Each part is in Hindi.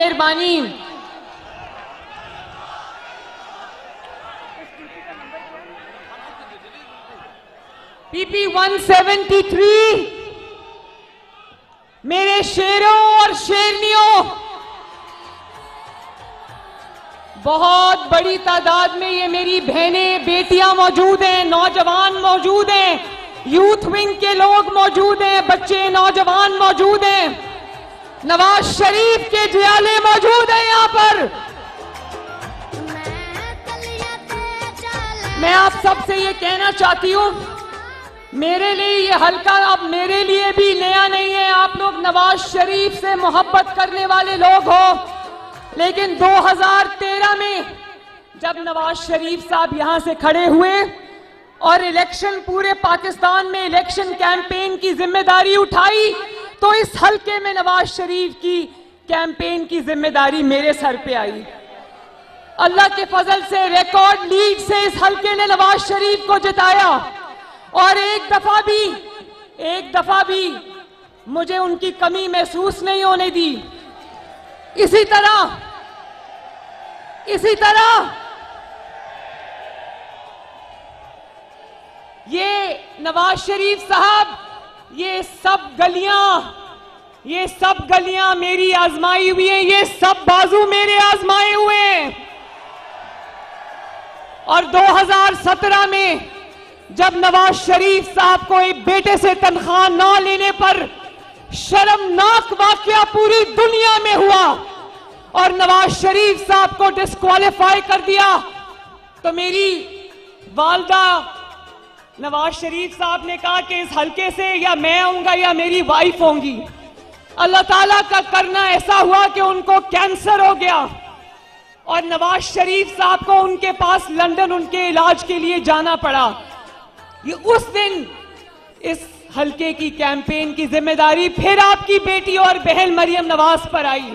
मेहरबानी। पीपी 173 मेरे शेरों और शेरनियों, बहुत बड़ी तादाद में ये मेरी बहनें बेटियां मौजूद हैं, नौजवान मौजूद हैं, यूथ विंग के लोग मौजूद हैं, बच्चे नौजवान मौजूद हैं, नवाज शरीफ के जियाले मौजूद हैं यहाँ पर। मैं आप सबसे ये कहना चाहती हूँ, मेरे लिए ये हल्का अब मेरे लिए भी नया नहीं है। आप लोग नवाज शरीफ से मोहब्बत करने वाले लोग हो, लेकिन 2013 में जब नवाज शरीफ साहब यहां से खड़े हुए और इलेक्शन पूरे पाकिस्तान में इलेक्शन कैंपेन की जिम्मेदारी उठाई, तो इस हल्के में नवाज शरीफ की कैंपेन की जिम्मेदारी मेरे सर पे आई। अल्लाह के फजल से रिकॉर्ड लीड से इस हल्के ने नवाज शरीफ को जिताया और एक दफा भी मुझे उनकी कमी महसूस नहीं होने दी। इसी तरह ये नवाज शरीफ साहब ये सब गलियां मेरी आजमाई हुई हैं, ये सब बाजू मेरे आजमाए हुए हैं। और 2017 में जब नवाज शरीफ साहब को एक बेटे से तनख्वाह न लेने पर शर्मनाक वाकया पूरी दुनिया में हुआ और नवाज शरीफ साहब को डिस्क्वालीफाई कर दिया, तो मेरी वालदा नवाज शरीफ साहब ने कहा कि इस हल्के से या मैं आऊंगा या मेरी वाइफ होंगी। अल्लाह ताला का करना ऐसा हुआ कि उनको कैंसर हो गया और नवाज शरीफ साहब को उनके पास लंदन उनके इलाज के लिए जाना पड़ा। ये उस दिन इस हल्के की कैंपेन की जिम्मेदारी फिर आपकी बेटी और बहन मरियम नवाज पर आई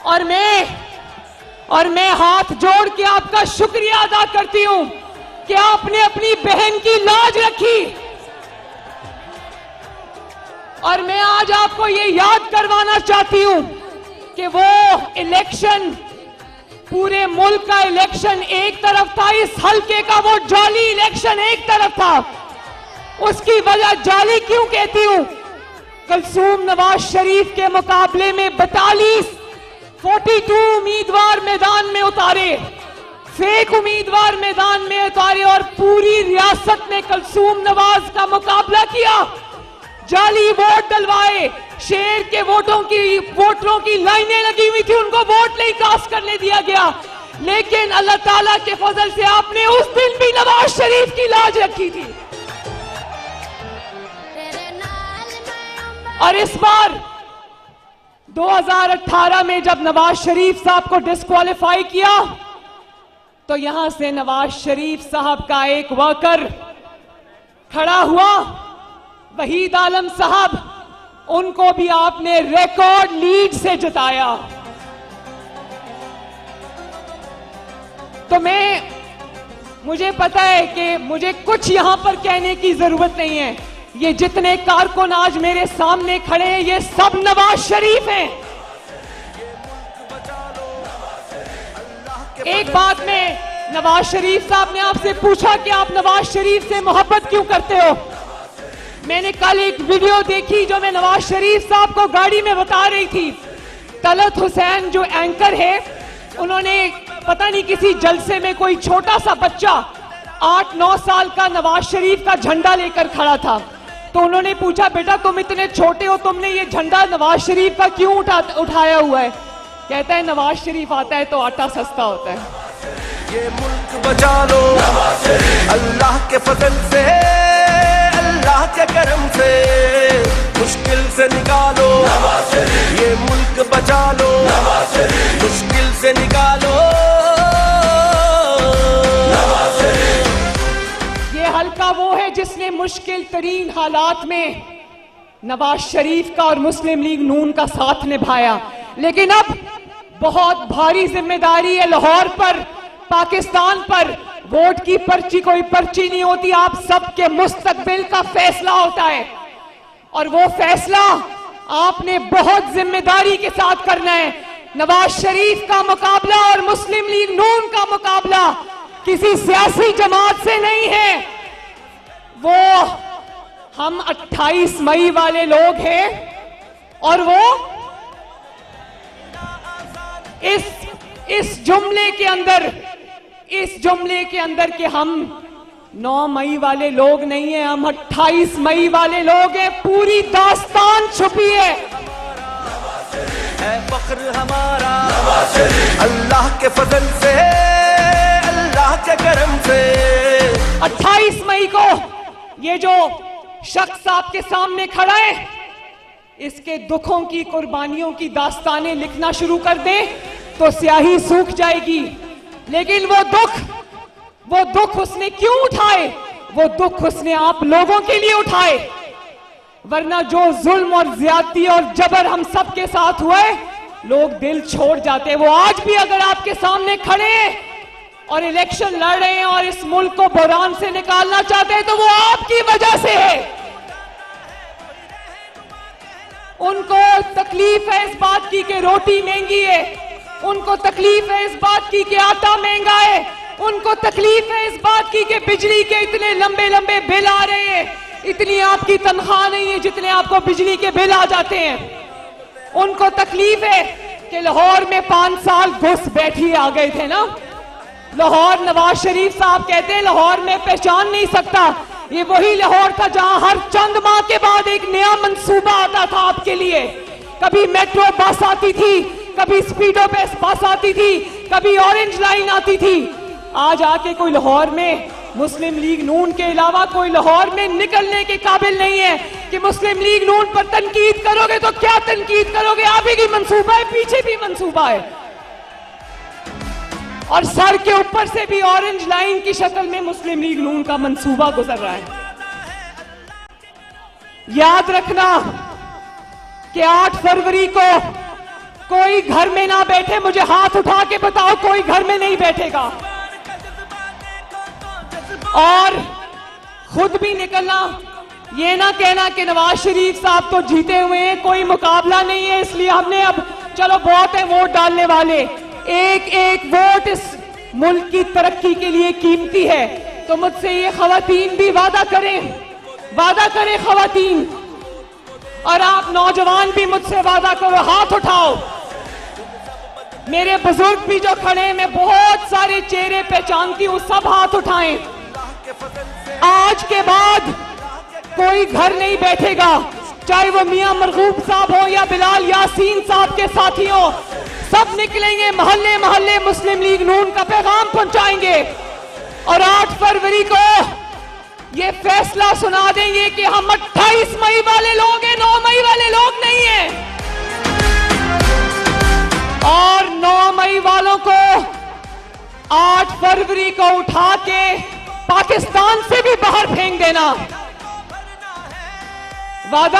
और मैं हाथ जोड़ के आपका शुक्रिया अदा करती हूं कि आपने अपनी बहन की लाज रखी। और मैं आज आपको ये याद करवाना चाहती हूं कि वो इलेक्शन, पूरे मुल्क का इलेक्शन एक तरफ था, इस हल्के का वो जाली इलेक्शन एक तरफ था। उसकी वजह जाली क्यों कहती हूं? कुलसूम नवाज शरीफ के मुकाबले में 42 उम्मीदवार मैदान में उतारे, फेक उम्मीदवार मैदान में उतारे और पूरी रियासत ने कुलसूम नवाज का मुकाबला किया। जाली वोट डलवाए, शेर के वोटरों की लाइनें लगी हुई थी, उनको वोट नहीं कास्ट करने दिया गया। लेकिन अल्लाह ताला के फजल से आपने उस दिन भी नवाज शरीफ की लाज रखी थी। और इस बार 2018 में जब नवाज शरीफ साहब को डिस्क्वालीफाई किया, तो यहां से नवाज शरीफ साहब का एक वर्कर खड़ा हुआ, वहीद आलम साहब, उनको भी आपने रिकॉर्ड लीड से जिताया। तो मुझे पता है कि मुझे कुछ यहां पर कहने की जरूरत नहीं है। ये जितने कारकुन आज मेरे सामने खड़े हैं, ये सब नवाज शरीफ हैं। एक बात में नवाज शरीफ साहब ने आपसे पूछा कि आप नवाज शरीफ से मोहब्बत क्यों करते हो। मैंने कल एक वीडियो देखी जो मैं नवाज शरीफ साहब को गाड़ी में बता रही थी। तलत हुसैन जो एंकर है, उन्होंने पता नहीं किसी जलसे में कोई छोटा सा बच्चा 8-9 साल का नवाज शरीफ का झंडा लेकर खड़ा था, तो उन्होंने पूछा, बेटा तुम इतने छोटे हो, तुमने ये झंडा नवाज शरीफ का क्यों उठाया हुआ है? कहता है नवाज शरीफ आता है तो आटा सस्ता होता है। ये मुल्क बचा लो अल्लाह के फजल से, अल्लाह के करम से, मुश्किल से निकालो ये मुल्क बचा लो, मुश्किल से निकालो। ये हल्का वो है जिसने मुश्किल तरीन हालात में नवाज शरीफ का और मुस्लिम लीग नून का साथ निभाया। लेकिन अब बहुत भारी जिम्मेदारी है लाहौर पर, पाकिस्तान पर। वोट की पर्ची कोई पर्ची नहीं होती, आप सबके मुस्तकबिल का फैसला होता है और वो फैसला आपने बहुत जिम्मेदारी के साथ करना है। नवाज शरीफ का मुकाबला और मुस्लिम लीग नून का मुकाबला किसी सियासी जमात से नहीं है। वो हम 28 मई वाले लोग हैं और वो इस जुमले के अंदर कि हम 9 मई वाले लोग नहीं हैं, हम 28 मई वाले लोग हैं। पूरी दास्तान छुपी है फख्र हमारा अल्लाह के फजल से, अल्लाह के करम से। 28 मई को ये जो शख्स आपके सामने खड़ा है, इसके दुखों की, कुर्बानियों की दास्तानें लिखना शुरू कर दे तो स्याही सूख जाएगी। लेकिन वो दुख उसने क्यों उठाए? वो दुख उसने आप लोगों के लिए उठाए। वरना जो जुल्म और ज्यादती और जबर हम सब के साथ हुए, लोग दिल छोड़ जाते। वो आज भी अगर आपके सामने खड़े हैं और इलेक्शन लड़ रहे हैं और इस मुल्क को बहरान से निकालना चाहते हैं, तो वो आपकी वजह से है। उनको तकलीफ है इस बात की कि रोटी महंगी है, उनको तकलीफ है इस बात की कि आटा महंगा है, उनको तकलीफ है इस बात की कि बिजली के इतने लंबे लंबे बिल आ रहे हैं, इतनी आपकी तनख्वाह नहीं है जितने आपको बिजली के बिल आ जाते हैं। उनको तकलीफ है कि लाहौर में 5 साल घुस बैठी आ गए थे ना। लाहौर, नवाज शरीफ साहब कहते हैं लाहौर में पहचान नहीं सकता। ये वही लाहौर था जहां हर चंद माह के बाद एक नया मंसूबा आता था आपके लिए। कभी मेट्रो बस आती थी, कभी स्पीडो बस आती थी, कभी ऑरेंज लाइन आती थी। आज आके कोई लाहौर में मुस्लिम लीग नून के अलावा कोई लाहौर में निकलने के काबिल नहीं है कि मुस्लिम लीग नून पर तनकीद करोगे तो क्या तनकीद करोगे? आगे की मंसूबा है, पीछे भी मंसूबा है, और सर के ऊपर से भी ऑरेंज लाइन की शक्ल में मुस्लिम लीग नून का मंसूबा गुजर रहा है। याद रखना कि 8 फरवरी को कोई घर में ना बैठे। मुझे हाथ उठा के बताओ कोई घर में नहीं बैठेगा। और खुद भी निकलना, ये ना कहना कि नवाज शरीफ साहब तो जीते हुए हैं, कोई मुकाबला नहीं है, इसलिए हमने अब चलो बहुत है वोट डालने वाले। एक एक वोट इस मुल्क की तरक्की के लिए कीमती है। तो मुझसे ये खवातीन भी वादा करें खवातीन, और आप नौजवान भी मुझसे वादा करो, हाथ उठाओ। मेरे बुजुर्ग भी जो खड़े हैं, मैं बहुत सारे चेहरे पहचानती हूं, सब हाथ उठाएं। आज के बाद कोई घर नहीं बैठेगा, चाहे वो मियां मरगूब साहब हो या बिलाल यासीन साहब के साथी हो। सब निकलेंगे, मोहल्ले मोहल्ले मुस्लिम लीग नून का पैगाम पहुंचाएंगे, और 8 फरवरी को ये फैसला सुना देंगे कि हम 28 मई वाले लोग हैं, 9 मई वाले लोग नहीं हैं। और 9 मई वालों को 8 फरवरी को उठा के पाकिस्तान से भी बाहर फेंक देना। वादा